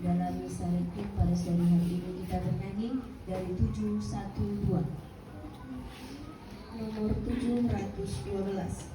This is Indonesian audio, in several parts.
dalam misa requiem pada sore hari ini kita bernyanyi dari 712 nomor 712.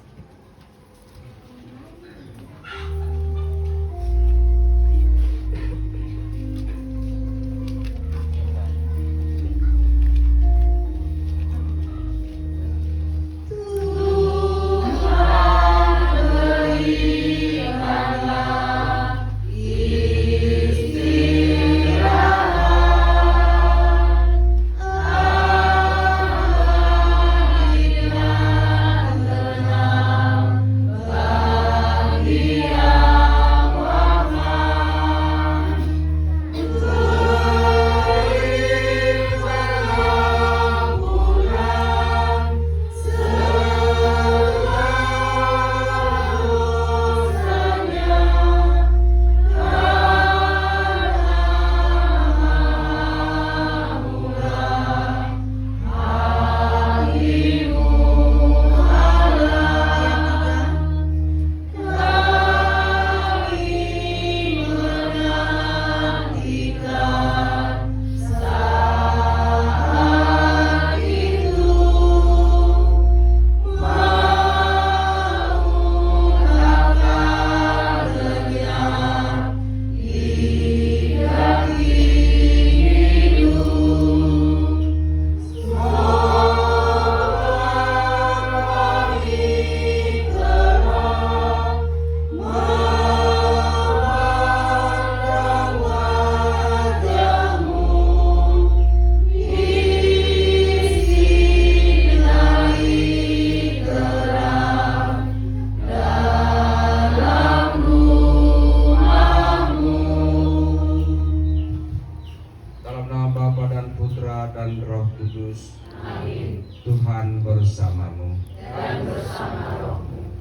Tuhan bersamamu dan bersama rohmu.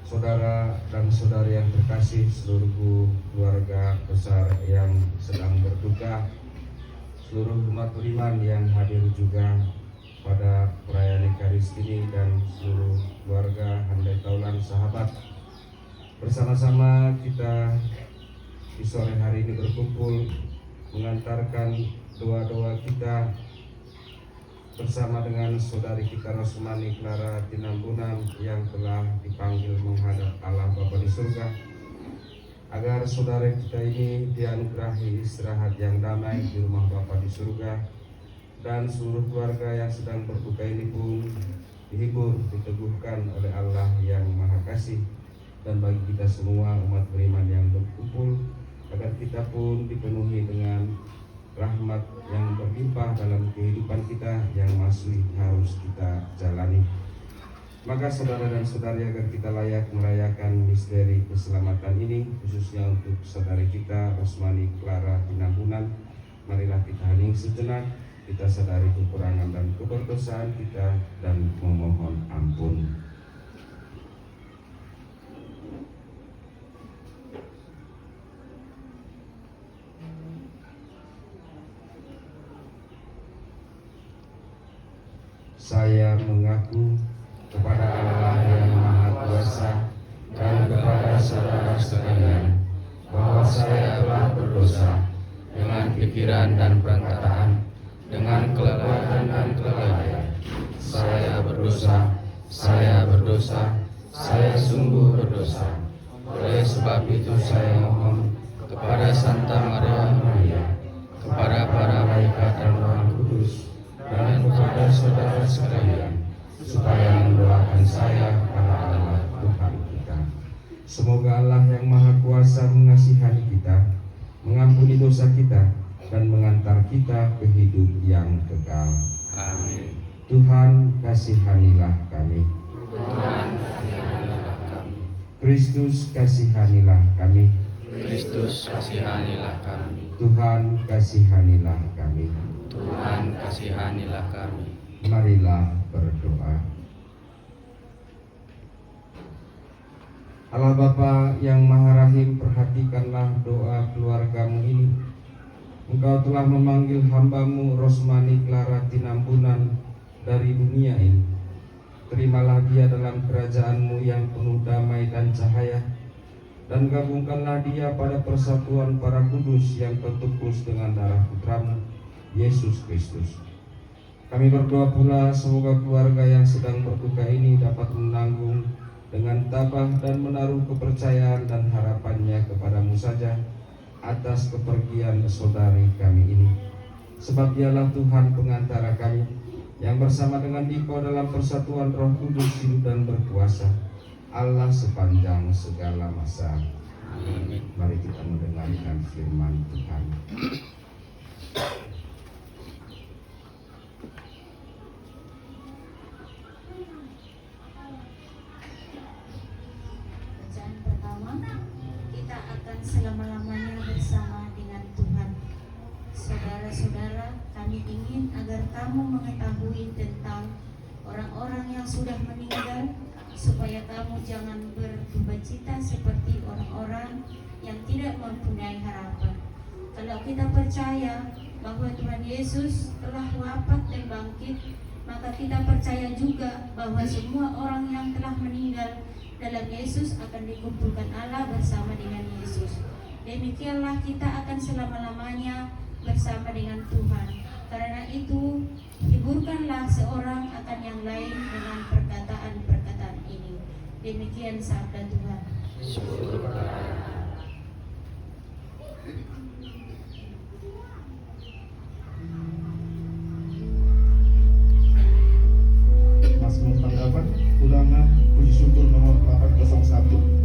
Saudara dan saudari yang terkasih, seluruh keluarga besar yang sedang berduka, seluruh umat beriman yang hadir juga pada perayaan Ekaristi ini, dan seluruh keluarga handai taulan sahabat, bersama-sama kita di sore hari ini berkumpul mengantarkan doa-doa kita bersama dengan saudari kita Rosmani Clara Tinambunan yang telah dipanggil menghadap Allah Bapa di surga, agar saudari kita ini dianugerahi istirahat yang damai di rumah Bapa di surga, dan seluruh keluarga yang sedang berduka ini pun dihibur, diteguhkan oleh Allah yang Maha Kasih. Dan bagi kita semua umat beriman yang berkumpul, agar kita pun dipenuhi dengan rahmat yang berlimpah dalam kehidupan kita yang masih harus kita jalani. Maka saudara dan saudari, agar kita layak merayakan misteri keselamatan ini, khususnya untuk saudari kita Rosmani Clara Tinambunan, marilah kita hening sejenak, kita sadari kekurangan dan keberdosaan kita dan memohon ampun. Saya mengaku kepada Allah yang Maha Kuasa dan kepada saudara sekalian bahwa saya telah berdosa dengan pikiran dan perantaraan, dengan kelewatan dan kelalaian. Saya berdosa, saya sungguh berdosa. Oleh sebab itu saya mohon kepada Santa Maria, kepada para malaikat dan Roh Kudus, dan kepada saudara sekalian, supaya mendoakan saya kepada Allah Tuhan kita. Semoga Allah yang Maha Kuasa mengasihani kita, mengampuni dosa kita, dan mengantar kita ke hidup yang kekal. Amin. Tuhan kasihanilah kami. Tuhan kasihanilah kami. Kristus kasihanilah kami. Kristus kasihanilah kami. Tuhan kasihanilah kami. Tuhan kasihanilah kami. Marilah berdoa. Allah Bapa yang Maha Rahim, perhatikanlah doa keluargamu ini. Engkau telah memanggil hambamu Rosmani Clara Tinambunan dari dunia ini. Terimalah dia dalam kerajaanmu yang penuh damai dan cahaya. dan gabungkanlah dia pada persatuan para kudus yang tertebus dengan darah Putramu, Yesus Kristus. Kami berdoa pula semoga keluarga yang sedang berduka ini dapat menanggung dengan tabah dan menaruh kepercayaan dan harapannya kepadamu saja atas kepergian saudari kami ini. Sebab dialah Tuhan pengantara kami, yang bersama dengan Dikau dalam persatuan Roh Kudus hidup dan berkuasa, Allah sepanjang segala masa. Amin. Mari kita mendengarkan firman Tuhan. Bacaan pertama, kita akan selama-lamanya bersama dengan Tuhan. Saudara-saudara, kami ingin agar kamu mengetahui tentang orang-orang yang sudah meninggal, supaya kamu jangan berbudacita seperti orang-orang yang tidak mempunyai harapan. Kalau kita percaya bahwa Tuhan Yesus telah wafat dan bangkit, maka kita percaya juga bahwa semua orang yang telah meninggal dalam Yesus akan dikumpulkan Allah bersama dengan Yesus. Demikianlah kita akan selama-lamanya bersama dengan Tuhan. Karena itu, hiburkanlah seorang akan yang lain dengan perkataan-perkataan ini. Demikian sabda Tuhan. Mazmur tanggapan ulangan puji syukur nomor 801.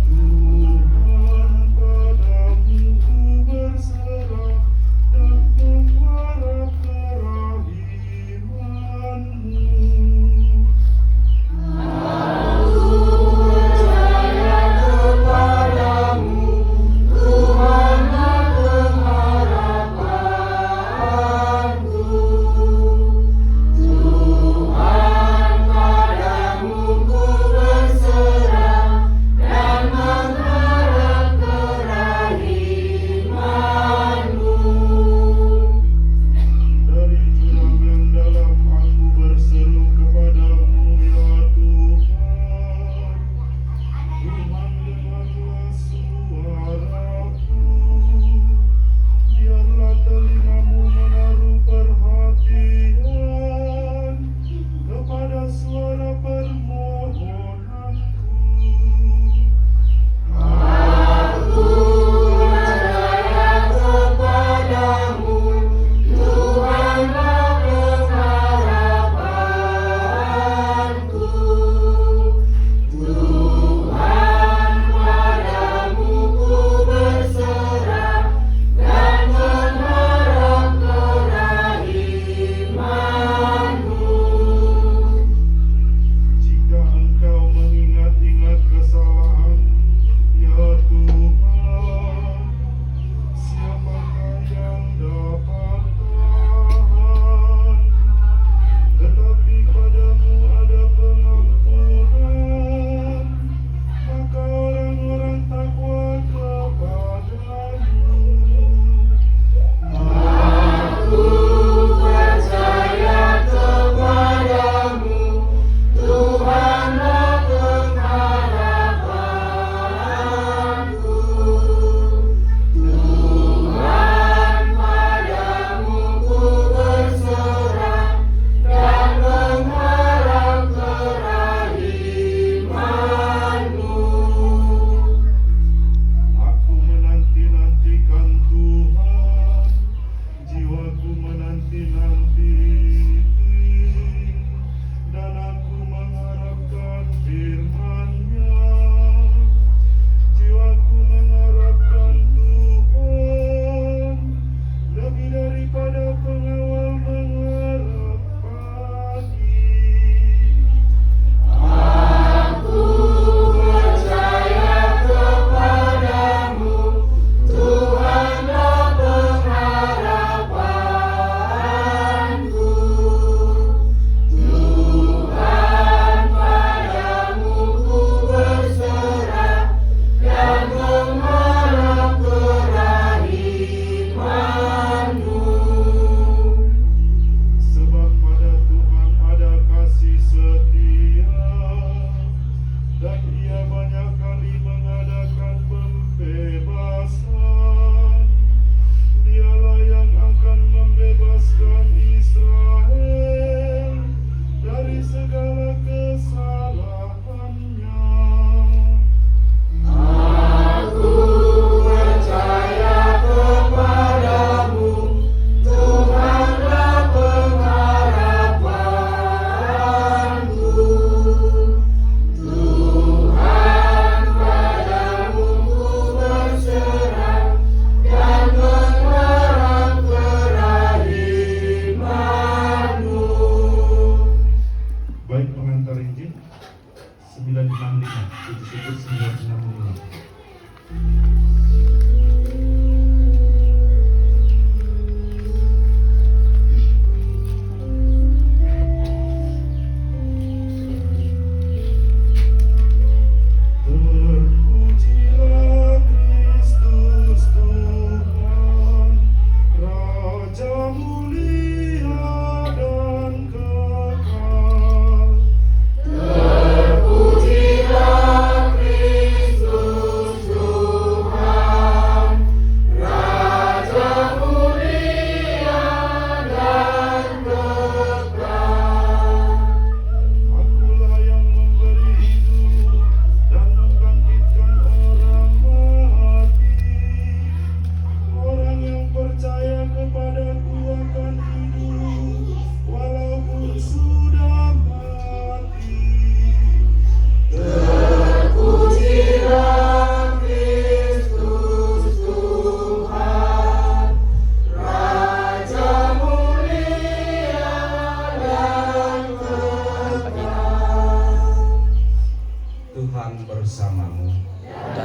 Ku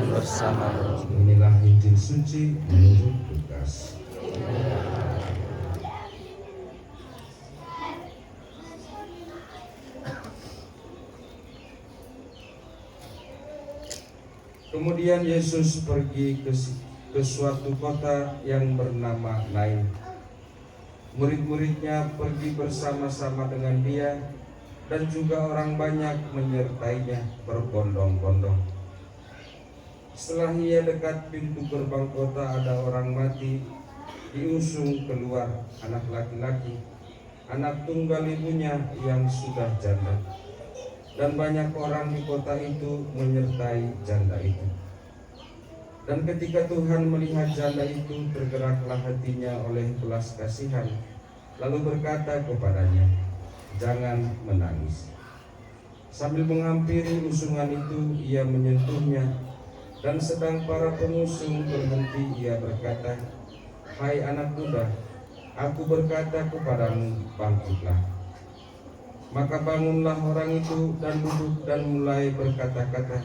dan bersama roh. Inilah Injil suci menurut Lukas. Kemudian Yesus pergi ke suatu kota yang bernama Nain. Murid-muridnya pergi bersama-sama dengan dia, dan juga orang banyak menyertainya berbondong-bondong. Setelah ia dekat pintu gerbang kota, ada orang mati diusung keluar, anak laki-laki, anak tunggal ibunya yang sudah janda. Dan banyak orang di kota itu menyertai janda itu. Dan ketika Tuhan melihat janda itu, tergeraklah hatinya oleh belas kasihan, lalu berkata kepadanya, "Jangan menangis." Sambil menghampiri usungan itu, ia menyentuhnya, dan sedang para pengusung berhenti, ia berkata, "Hai anak muda, aku berkata kepadamu, bangkitlah." Maka bangunlah orang itu dan duduk dan mulai berkata-kata,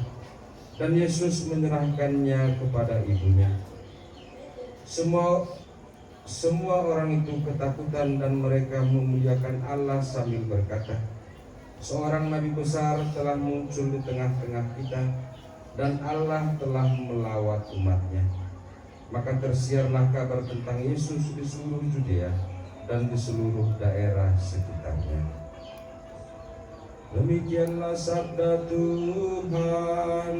dan Yesus menyerahkannya kepada ibunya. Semua orang itu ketakutan, dan mereka memuliakan Allah sambil berkata, "Seorang nabi besar telah muncul di tengah-tengah kita, dan Allah telah melawat umatnya." Maka tersiarlah kabar tentang Yesus di seluruh Judea dan di seluruh daerah sekitarnya. Demikianlah sabda Tuhan.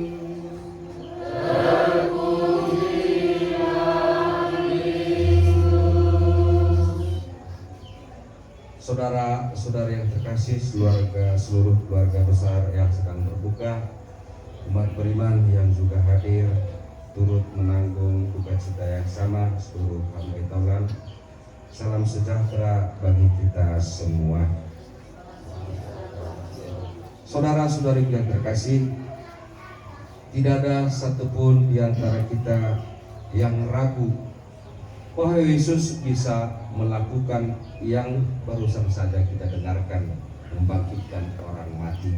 Saudara-saudara yang terkasih, seluruh keluarga besar yang sedang berbuka, umat beriman yang juga hadir turut menanggung duka cita yang sama, seluruh hamba Tuhan. Salam sejahtera bagi kita semua. Saudara-saudari yang terkasih, tidak ada satupun di antara kita yang ragu bahwa Yesus bisa melakukan yang barusan saja kita dengarkan, membangkitkan orang mati.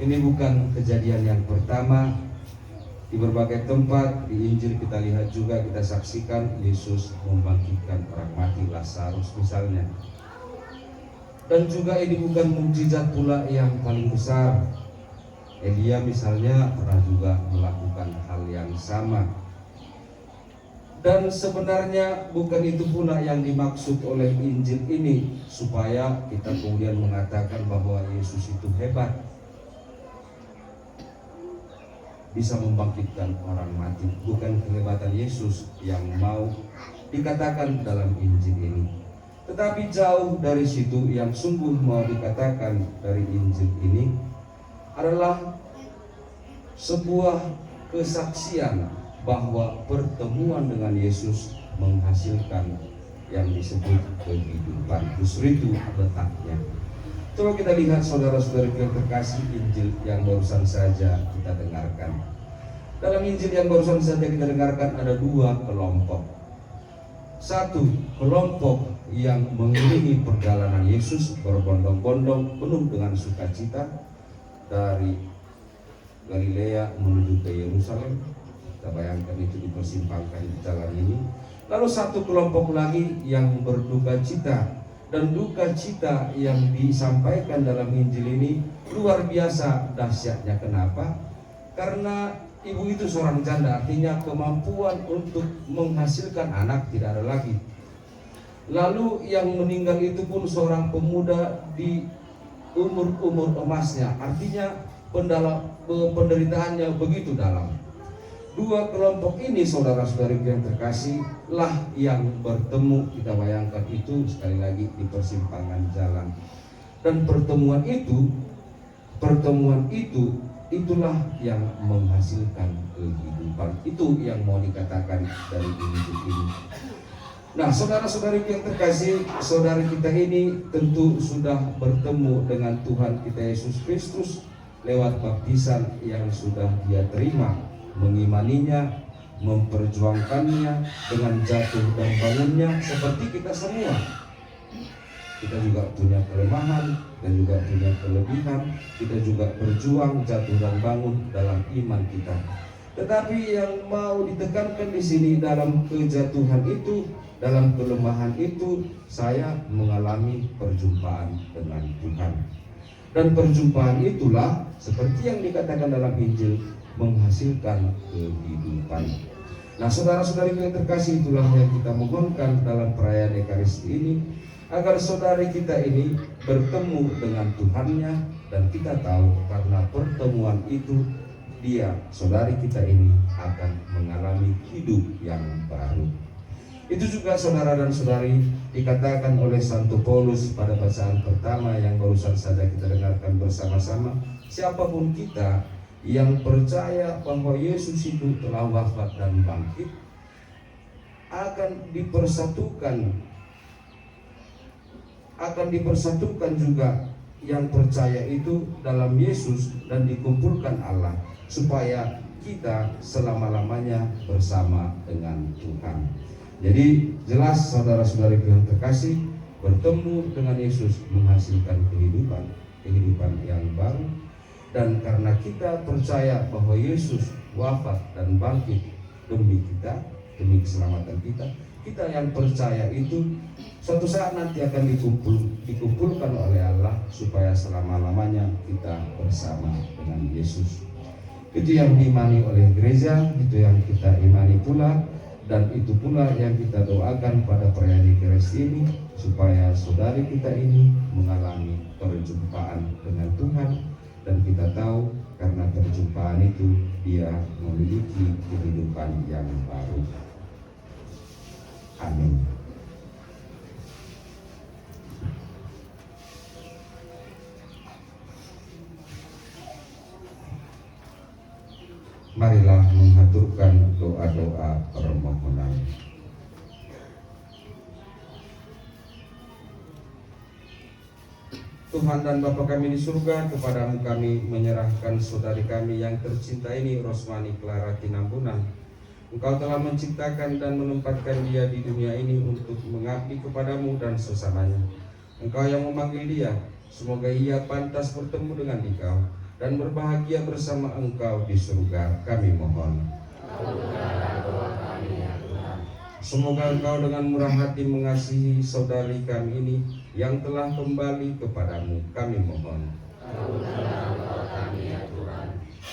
Ini bukan kejadian yang pertama. Di berbagai tempat di Injil kita lihat juga, kita saksikan Yesus membangkitkan orang mati, Lazarus misalnya. Dan juga ini bukan mukjizat pula yang paling besar. Elia misalnya pernah juga melakukan hal yang sama. Dan sebenarnya bukan itu pula yang dimaksud oleh Injil ini, supaya kita kemudian mengatakan bahwa Yesus itu hebat, bisa membangkitkan orang mati. Bukan kehebatan Yesus yang mau dikatakan dalam Injil ini. Tetapi jauh dari situ, yang sungguh mau dikatakan dari Injil ini adalah sebuah kesaksian bahwa pertemuan dengan Yesus menghasilkan yang disebut kehidupan. Justru itu letaknya. Coba kita lihat saudara-saudari yang terkasih, Injil yang barusan saja kita dengarkan. Dalam Injil yang barusan saja kita dengarkan ada dua kelompok. Satu kelompok yang mengiringi perjalanan Yesus berbondong-bondong penuh dengan sukacita dari Galilea menuju ke Yerusalem. Kita bayangkan itu di persimpangan jalan ini. Lalu satu kelompok lagi yang berduka cita, dan duka cita yang disampaikan dalam Injil ini luar biasa dahsyatnya. Kenapa? Karena ibu itu seorang janda, artinya kemampuan untuk menghasilkan anak tidak ada lagi. Lalu yang meninggal itu pun seorang pemuda di umur emasnya, artinya penderitaannya begitu dalam. Dua kelompok ini, saudara-saudari yang terkasih, lah yang bertemu. Kita bayangkan itu sekali lagi di persimpangan jalan. Dan pertemuan itu itulah yang menghasilkan kehidupan. Itu yang mau dikatakan dari Injil ini. Nah, saudara-saudari yang terkasih, saudari kita ini tentu sudah bertemu dengan Tuhan kita Yesus Kristus lewat baptisan yang sudah dia terima, mengimaninya, memperjuangkannya dengan jatuh dan bangunnya seperti kita semua. Kita juga punya kelemahan dan juga punya kelebihan. Kita juga berjuang, jatuh dan bangun dalam iman kita. Tetapi yang mau ditekankan di sini, dalam kejatuhan itu, dalam kelemahan itu, saya mengalami perjumpaan dengan Tuhan. Dan perjumpaan itulah seperti yang dikatakan dalam Injil, menghasilkan kehidupan. Nah, saudara-saudari yang terkasih, itulah yang kita mohonkan dalam perayaan Ekaristi ini, agar saudari kita ini bertemu dengan Tuhannya, dan kita tahu karena pertemuan itu dia, saudari kita ini akan mengalami hidup yang baru. Itu juga saudara dan saudari dikatakan oleh Santo Paulus pada bacaan pertama yang barusan saja kita dengarkan bersama-sama. Siapapun kita yang percaya bahwa Yesus itu telah wafat dan bangkit, akan dipersatukan juga yang percaya itu dalam Yesus, dan dikumpulkan Allah, supaya kita selama-lamanya bersama dengan Tuhan. Jadi jelas saudara-saudari yang terkasih, bertemu dengan Yesus menghasilkan kehidupan yang baru. Dan karena kita percaya bahwa Yesus wafat dan bangkit demi kita, demi keselamatan kita, kita yang percaya itu suatu saat nanti akan dikumpulkan oleh Allah, supaya selama-lamanya kita bersama dengan Yesus. Itu yang diimani oleh gereja, itu yang kita imani pula, dan itu pula yang kita doakan pada perayaan Ekaristi ini, supaya saudari kita ini mengalami perjumpaan dengan Tuhan. Dan kita tahu karena perjumpaan itu dia memiliki kehidupan yang baru. Amin. Marilah mengaturkan doa-doa permohonan. Tuhan dan Bapa kami di surga, kepadamu kami menyerahkan saudari kami yang tercinta ini, Rosmani Clara Tinambunan. Engkau telah menciptakan dan menempatkan dia di dunia ini untuk mengabdi kepadamu dan sesamanya. Engkau yang memanggil dia, semoga ia pantas bertemu dengan Engkau dan berbahagia bersama Engkau di surga, kami mohon. Semoga Engkau dengan murah hati mengasihi saudari kami ini yang telah kembali kepadamu, kami mohon.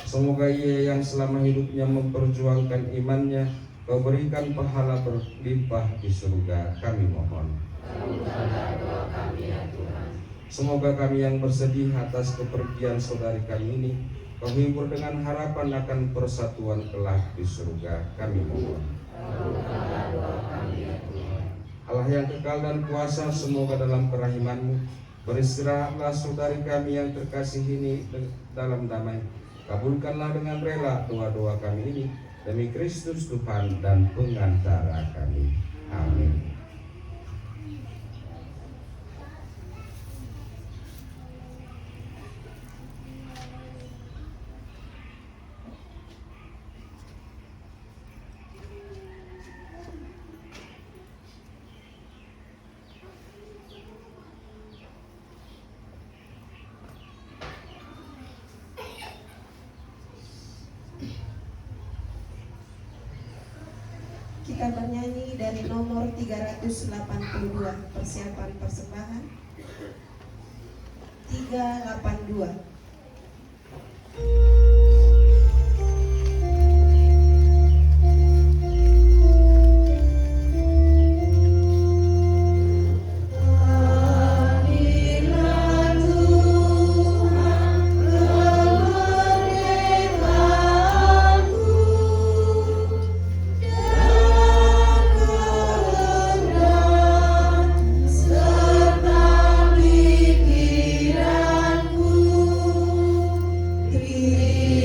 Semoga ia yang selama hidupnya memperjuangkan imannya, Kau berikan pahala berlimpah di surga, kami mohon. Semoga kami yang bersedih atas kepergian saudari kami ini, Kau hibur dengan harapan akan persatuan kelak di surga, kami mohon. Allah yang kekal dan kuasa, semoga dalam kerahiman-Mu beristirahatlah saudari kami yang terkasih ini dalam damai. Kabulkanlah dengan rela doa-doa kami ini, demi Kristus Tuhan dan pengantara kami. Amin. Kita bernyanyi dari nomor 382, persiapan persembahan 382. Terima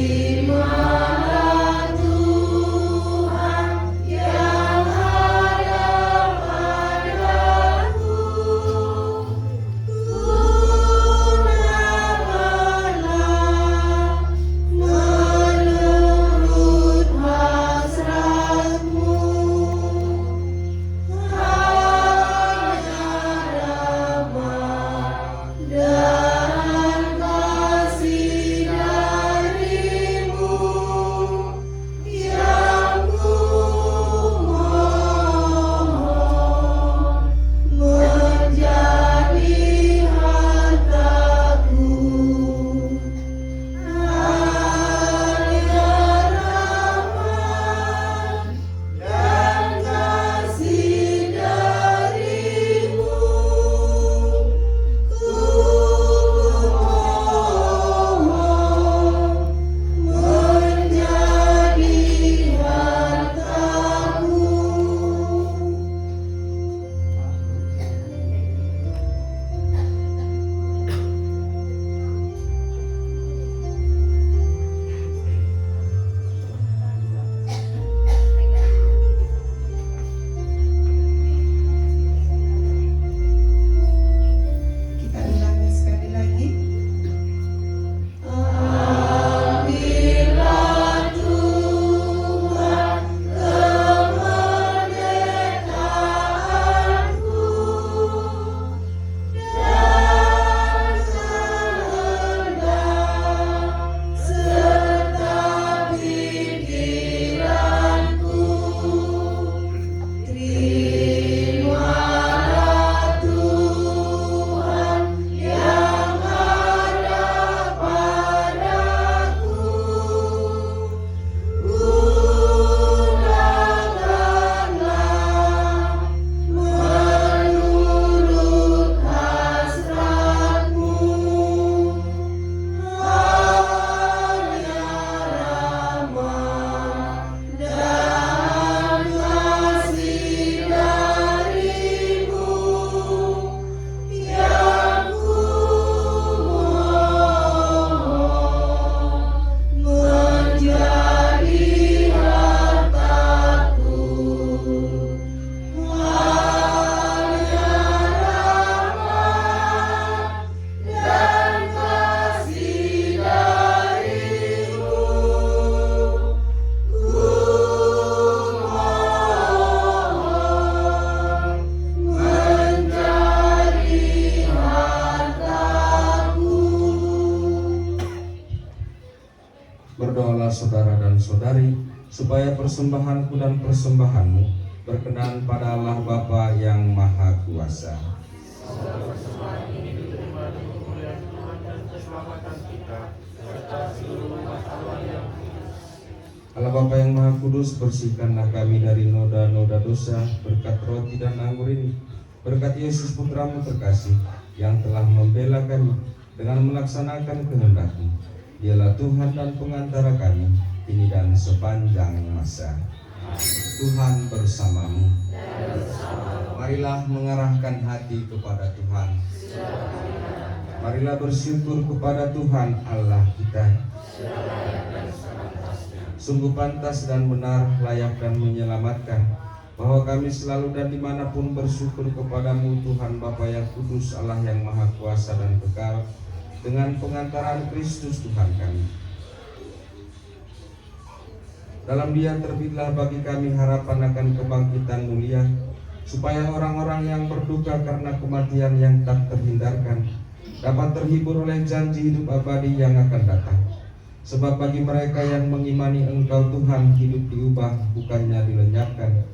persembahanku dan persembahanmu berkenan pada Allah Bapa yang Maha Kuasa. Allah Bapa yang Maha Kudus, bersihkanlah kami dari noda-noda dosa berkat roti dan anggur ini, berkat Yesus Putramu terkasih yang telah membela kami dengan melaksanakan kehendak-Mu. Dialah Tuhan dan pengantara kami kini dan sepanjang masa. Tuhan bersamamu. Marilah mengarahkan hati kepada Tuhan. Marilah bersyukur kepada Tuhan Allah kita. Sungguh pantas dan benar, layak dan menyelamatkan, bahwa kami selalu dan dimanapun bersyukur kepadamu Tuhan Bapa yang kudus, Allah yang Maha Kuasa dan kekal, dengan pengantaran Kristus Tuhan kami. Dalam Dia terbitlah bagi kami harapan akan kebangkitan mulia, supaya orang-orang yang berduka karena kematian yang tak terhindarkan dapat terhibur oleh janji hidup abadi yang akan datang. Sebab bagi mereka yang mengimani Engkau Tuhan, hidup diubah bukannya dilenyapkan.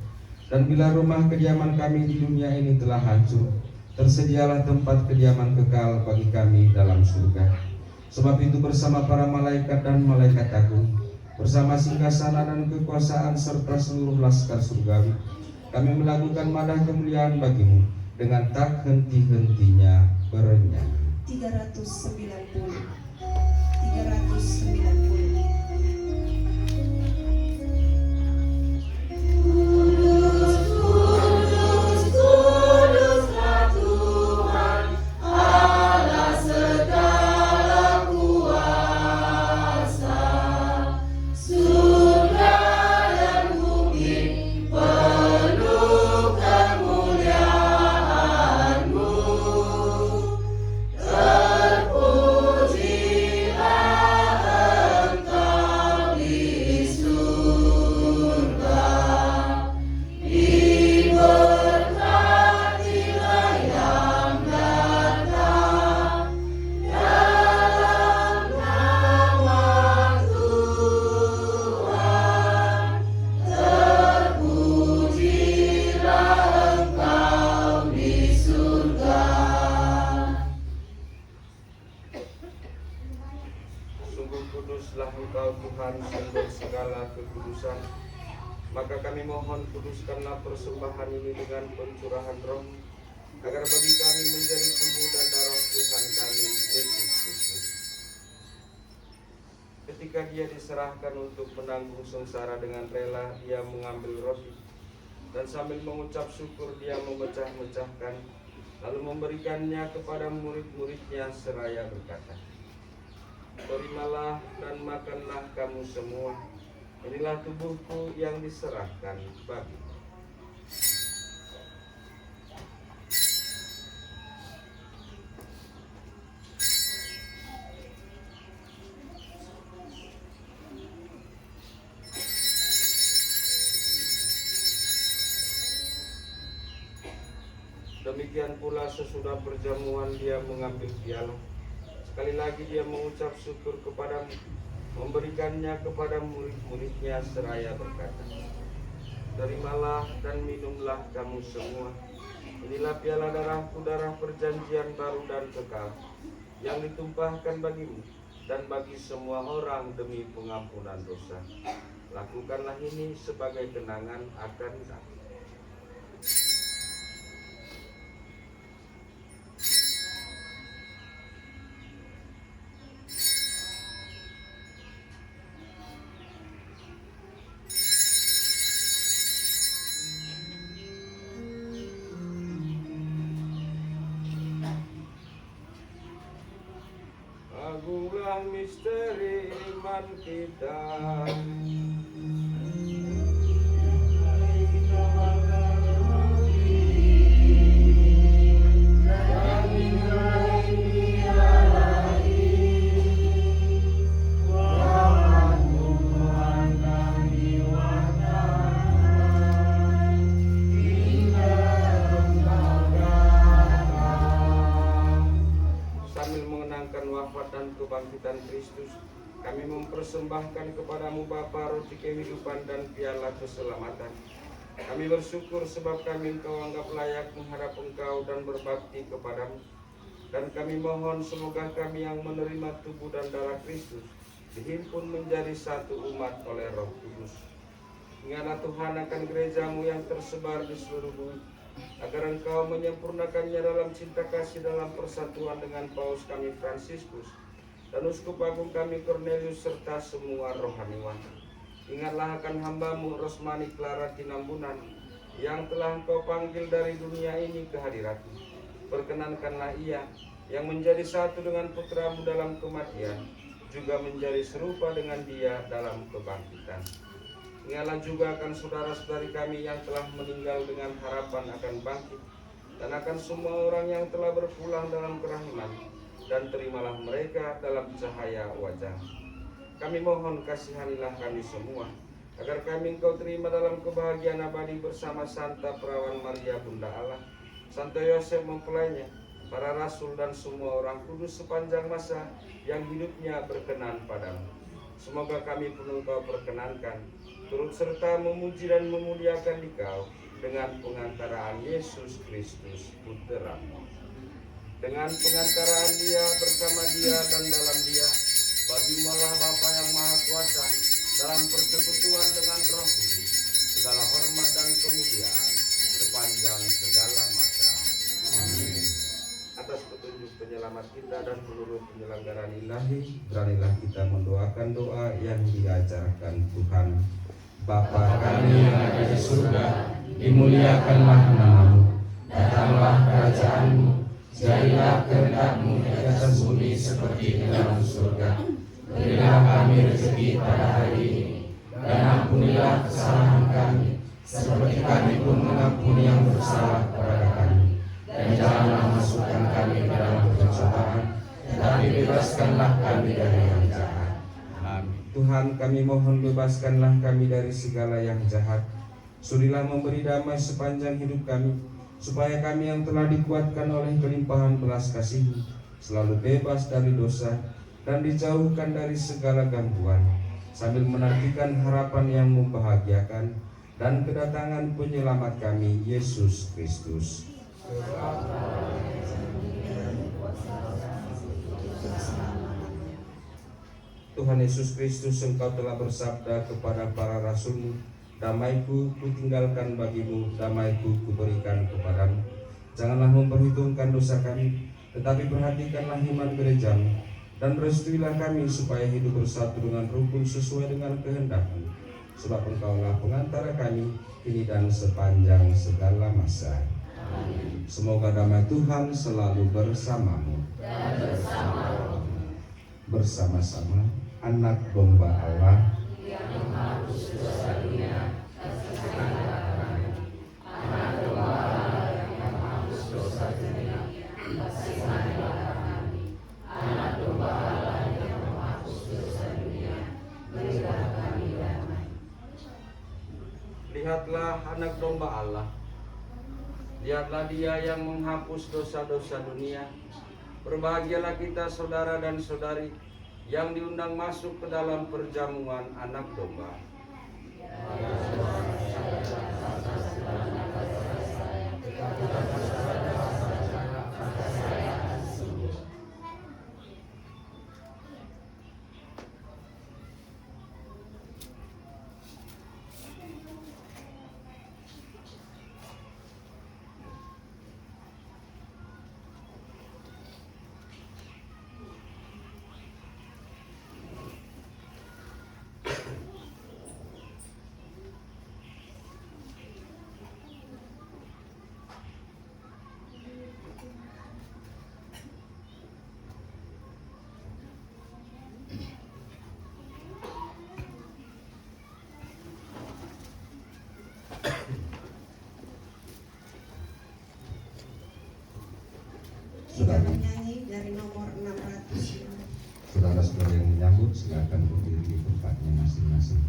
Dan bila rumah kediaman kami di dunia ini telah hancur, tersedialah tempat kediaman kekal bagi kami dalam surga. Sebab itu bersama para malaikat dan malaikat agung, bersama singgasana dan kekuasaan serta seluruh laskar surgawi, kami melakukan madah kemuliaan bagimu dengan tak henti-hentinya bernyanyi. 390. Kuduslah Engkau Tuhan, sumber segala kekudusan. Maka kami mohon, kuduskanlah persembahan ini dengan pencurahan Roh, agar bagi kami menjadi tubuh dan darah Tuhan kami Yesus Kristus. Ketika Dia diserahkan untuk menanggung sengsara dengan rela, Dia mengambil roti, dan sambil mengucap syukur Dia memecah-mecahkan, lalu memberikannya kepada murid-muridnya seraya berkata, "Terimalah dan makanlah kamu semua, inilah tubuhku yang diserahkan bagimu." Demikian pula sesudah perjamuan Dia mengambil piala. Sekali lagi Dia mengucap syukur kepadamu, memberikannya kepada murid-muridnya seraya berkata, "Terimalah dan minumlah kamu semua, inilah piala darahku, darah perjanjian baru dan kekal, yang ditumpahkan bagimu dan bagi semua orang demi pengampunan dosa. Lakukanlah ini sebagai kenangan akan aku." Agunglah misteri iman kita. Sambil mengenangkan wafat dan kebangkitan Kristus, Kami mempersembahkan kepadamu Bapa roti kehidupan dan piala keselamatan. Kami bersyukur sebab kami Engkau anggap layak menghadap Engkau dan berbakti kepadamu. Dan kami mohon semoga kami yang menerima tubuh dan darah Kristus dihimpun menjadi satu umat oleh Roh Kudus. Ingatlah Tuhan akan gerejamu yang tersebar di seluruh bumi, agar Engkau menyempurnakannya dalam cinta kasih dalam persatuan dengan Paus kami Fransiskus dan Uskup Agung kami Cornelius serta semua rohaniwan. Ingatlah akan hambamu Rosmani Clara Tinambunan yang telah Engkau panggil dari dunia ini ke hadirat-Mu. Perkenankanlah ia yang menjadi satu dengan putramu dalam kematian juga menjadi serupa dengan dia dalam kebangkitan. Ingatlah juga akan saudara-saudari kami yang telah meninggal dengan harapan akan bangkit, dan akan semua orang yang telah berpulang dalam kerahiman, dan terimalah mereka dalam cahaya wajah. Kami mohon kasihanilah kami semua, agar kami Engkau terima dalam kebahagiaan abadi bersama Santa Perawan Maria Bunda Allah, Santo Yosef mempelainya, para rasul dan semua orang kudus sepanjang masa yang hidupnya berkenan padamu. Semoga kami pun Engkau perkenankan, turut serta memuji dan memuliakan Dikau dengan pengantaraan Yesus Kristus Putra-Mu. Dengan pengantaraan Dia, bersama Dia, dan dalam Dia, bagimu Allah Bapa yang Maha Kuasa, dalam persekutuan dengan Roh Kudus, segala hormat dan kemuliaan sepanjang segala masa. Amin. Atas petunjuk penyelamat kita dan seluruh penyelenggaraan ilahi, beranilah kita mendoakan doa yang diajarkan Tuhan. Bapa kami yang ada di surga, dimuliakanlah namamu, datanglah kerajaan-Mu, jadilah kehendak-Mu di atas bumi seperti di dalam surga. Berilah kami rezeki pada hari ini, dan ampunilah kesalahan kami, seperti kami pun mengampuni yang bersalah kepada kami. Dan janganlah masukkan kami ke dalam pencobaan, tetapi bebaskanlah kami dari yang jahat. Amin. Tuhan, kami mohon bebaskanlah kami dari segala yang jahat. Sudilah memberi damai sepanjang hidup kami, supaya kami yang telah dikuatkan oleh kelimpahan belas kasih-Mu selalu bebas dari dosa dan dijauhkan dari segala gangguan, sambil menantikan harapan yang membahagiakan dan kedatangan penyelamat kami, Yesus Kristus. Tuhan Yesus Kristus, Engkau telah bersabda kepada para rasul-Mu, damai-Ku kutinggalkan bagimu, damai-Ku kuberikan kepadamu. Janganlah memperhitungkan dosa kami, tetapi perhatikanlah iman gereja-Mu, dan restuilah kami supaya hidup bersatu dengan rukun sesuai dengan kehendak-Mu. Sebab Engkaulah pengantara kami, kini dan sepanjang segala masa. Amin. Semoga damai Tuhan selalu bersamamu. Dan bersama-sama anak domba Allah yang menghapus dosa dunia, kasihanilah anak domba Allah yang menghapus dosa dunia, kasihanilah kami. Anak domba Allah yang menghapus dosa dunia, berilah kami damai. Lihatlah anak domba Allah. Lihatlah Dia yang menghapus dosa-dosa dunia. Berbahagialah kita saudara dan saudari yang diundang masuk ke dalam perjamuan anak domba. Kita bernyanyi dari nomor 600. Saudara-saudara yang menyambut, silakan berdiri di tempatnya masing-masing.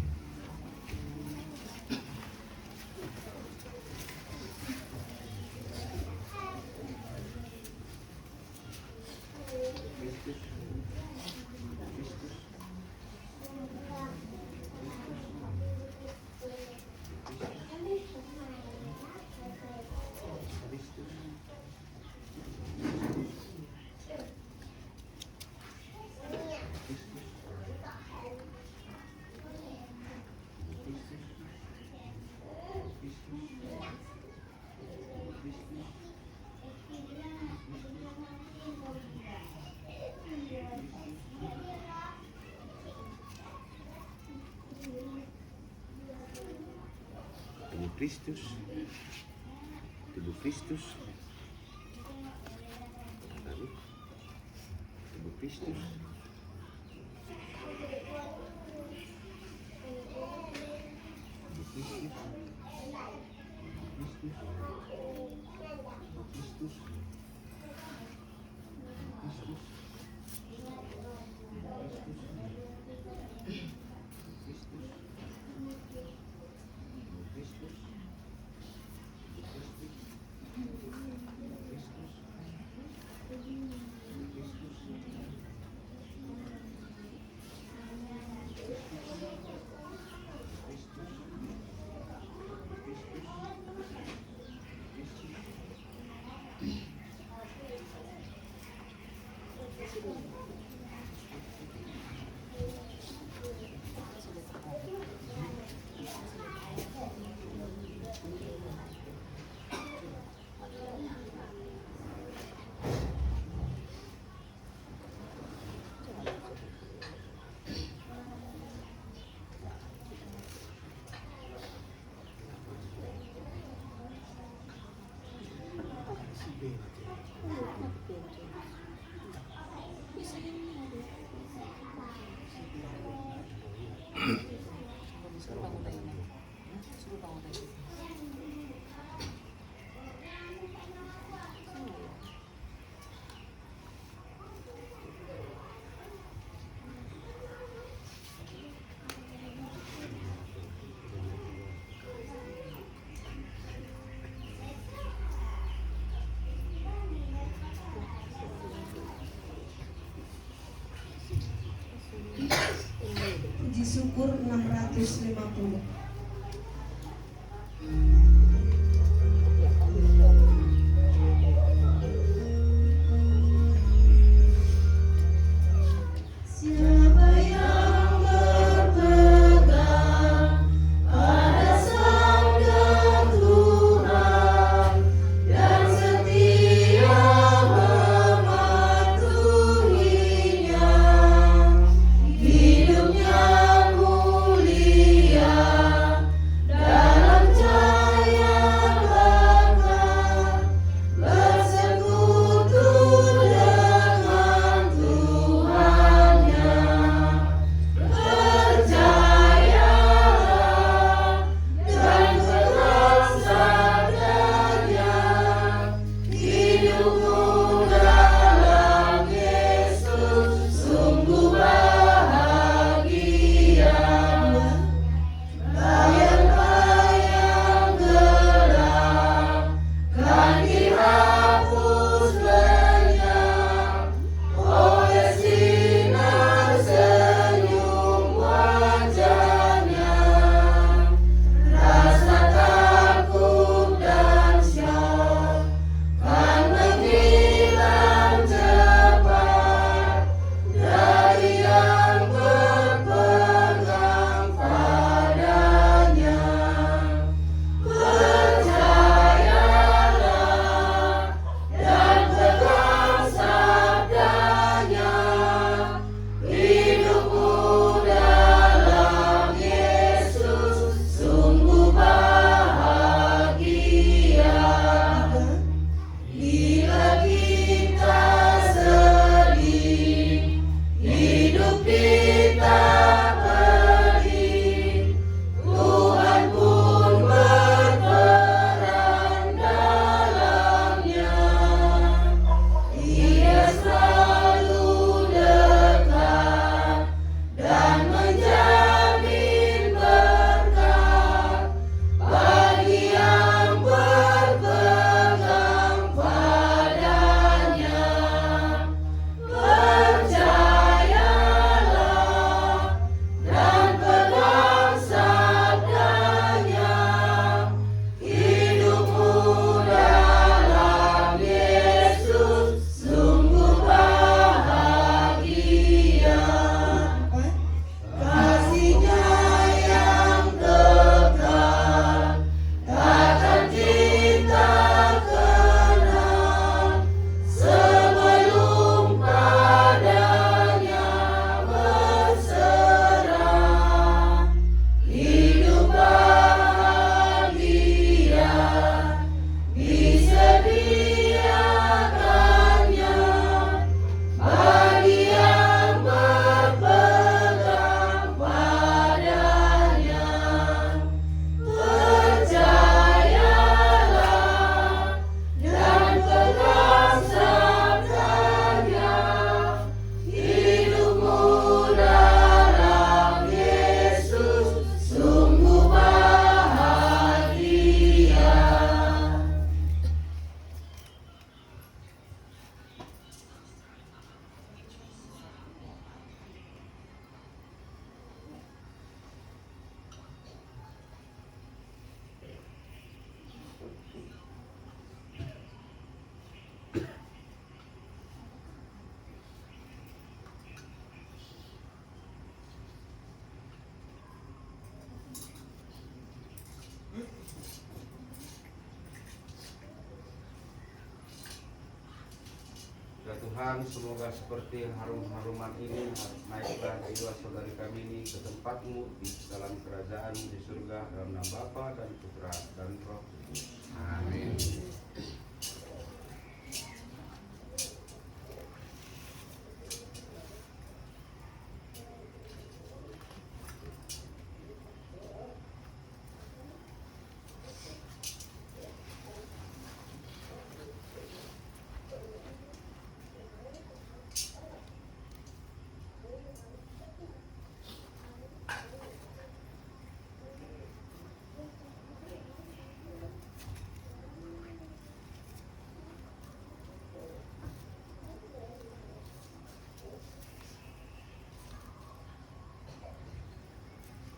Tubuh Kristus, tubuh Kristus, lalu tubuh Kristus, tubuh Kristus, Kristus, Puji syukur 650. Siapa yang berpegang pada sabda Tuhan dan setia mematuhinya, hidupnya mulia Tuhan, semoga seperti harum-haruman ini naiklah jiwa saudari kami ini ke tempat-Mu di dalam kerajaan di surga, dalam nama Bapa dan Putra dan Roh. Amin.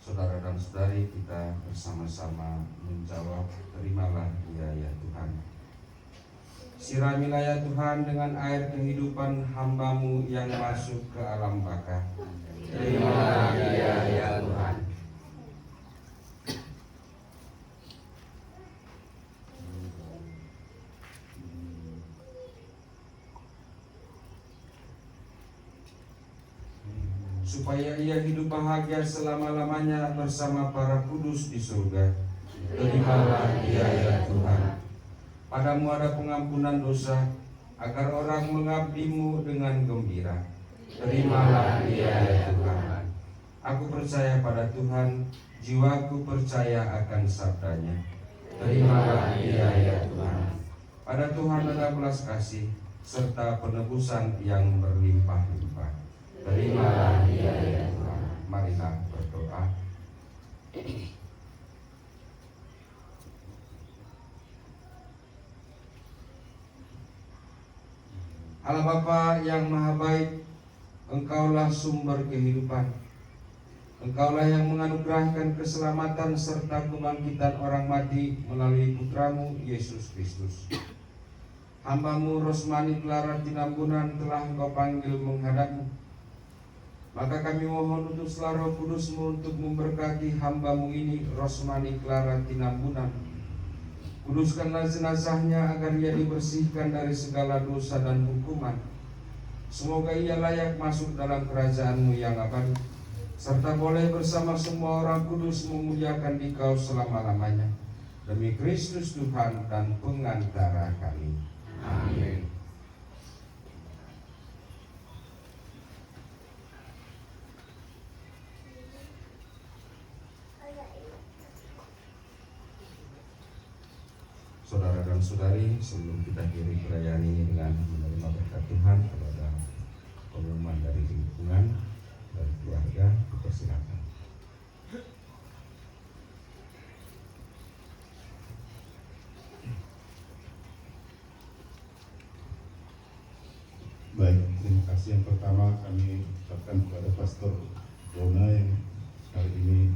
Saudara dan saudari, kita bersama-sama menjawab, terimalah dia ya Tuhan. Siramilah ya Tuhan dengan air kehidupan hamba-Mu yang masuk ke alam baka. Terimalah dia ya Tuhan. Supaya ia hidup bahagia selama-lamanya bersama para kudus di surga. Terimalah dia ya Tuhan. Padamu ada pengampunan dosa, agar orang mengabdi-Mu dengan gembira. Terimalah dia ya Tuhan. Aku percaya pada Tuhan, jiwaku percaya akan sabdanya. Terimalah dia ya Tuhan. Pada Tuhan ada belas kasih, serta penebusan yang berlimpah-limpah. Terimalah dia ya Tuhan. Marilah berdoa. Allah Bapa yang Maha Baik, Engkaulah sumber kehidupan. Engkaulah yang menganugerahkan keselamatan serta kebangkitan orang mati melalui Putra-Mu Yesus Kristus. Hamba-Mu Rosmani Clara Tinambunan telah Engkau panggil menghadap-Mu. Maka kami mohon untuk Roh Kudus-Mu untuk memberkati hamba-Mu ini, Rosmani Clara Tinambunan. Kuduskanlah jenazahnya agar ia dibersihkan dari segala dosa dan hukuman. Semoga ia layak masuk dalam kerajaan-Mu yang abadi, serta boleh bersama semua orang kudus memuliakan Dikau selama-lamanya. Demi Kristus Tuhan dan pengantara kami. Amin. Saudara dan saudari, sebelum kita akhiri perayaan ini dengan menerima berkat Tuhan, kalau ada pengumuman dari lingkungan, dari keluarga, dipersilakan. Baik, terima kasih. Yang pertama kami ucapkan kepada Pastor Dona yang hari ini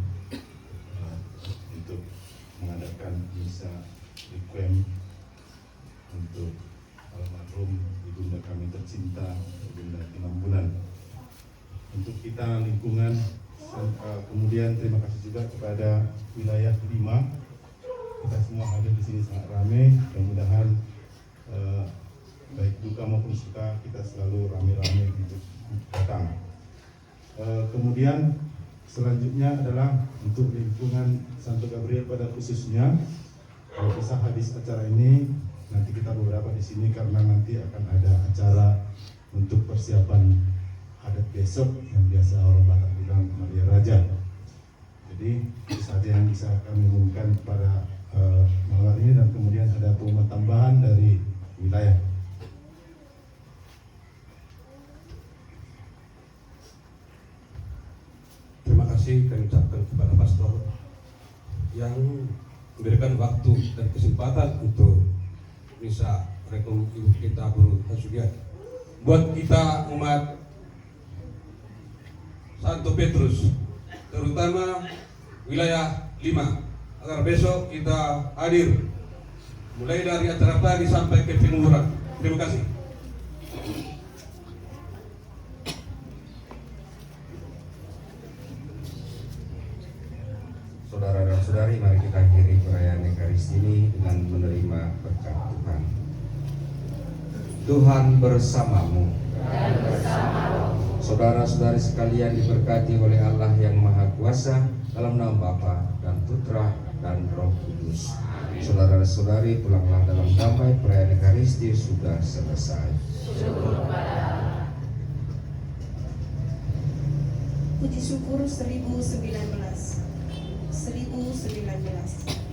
untuk mengadakan misa requiem untuk almarhum ibunda kami tercinta, Ibunda Tinambunan. Untuk kita lingkungan, kemudian terima kasih juga kepada wilayah 5. Kita semua hadir di sini sangat ramai. Mudah-mudahan baik duka maupun suka kita selalu ramai-ramai untuk datang. Kemudian selanjutnya adalah untuk lingkungan Santo Gabriel pada khususnya. Kalau bisa hadis acara ini nanti kita beberapa di sini karena nanti akan ada acara untuk persiapan adat besok yang biasa orang Batak bilang Maria Raja. Jadi itu saja yang bisa kami umumkan pada malam ini, dan kemudian ada pengumuman tambahan dari wilayah. Terima kasih kami ucapkan kepada Pastor yang memberikan waktu dan kesempatan untuk misa requiem ibu kita Guru Hasugian. Buat kita umat Santo Petrus, terutama wilayah 5, agar besok kita hadir mulai dari acara pagi sampai ke penguburan. Terima kasih. Saudara dan saudari, mari kita akhiri perayaan Ekaristi ini dengan menerima berkat Tuhan. Tuhan bersamamu. Saudara-saudari sekalian diberkati oleh Allah yang Maha Kuasa, dalam nama Bapa dan Putra dan Roh Kudus. Saudara-saudari, pulanglah dalam damai, perayaan Ekaristi sudah selesai. Puji syukur 1019. 1019.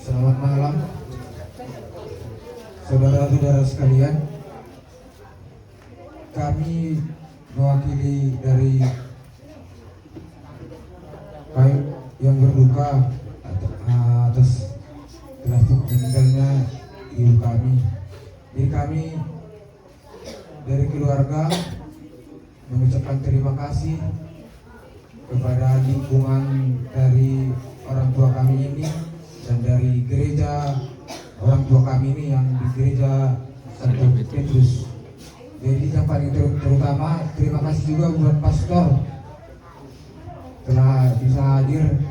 Selamat malam, saudara-saudara sekalian. Kami mewakili dari yang berduka atas tragedi meninggalnya ibu kami. Jadi kami dari keluarga mengucapkan terima kasih kepada lingkungan dari orang tua kami ini dan dari gereja orang tua kami ini yang di gereja Santo Petrus. Jadi yang paling terutama terima kasih juga buat pastor telah bisa hadir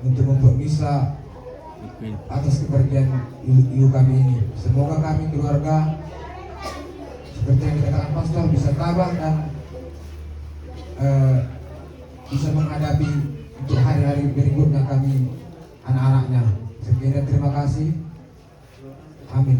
untuk membuat misa atas kepergian ibu kami ini. Semoga kami keluarga seperti yang dikatakan pastor bisa tabah dan bisa menghadapi untuk hari-hari berikutnya kami anak-anaknya. Sekian, terima kasih. Amin.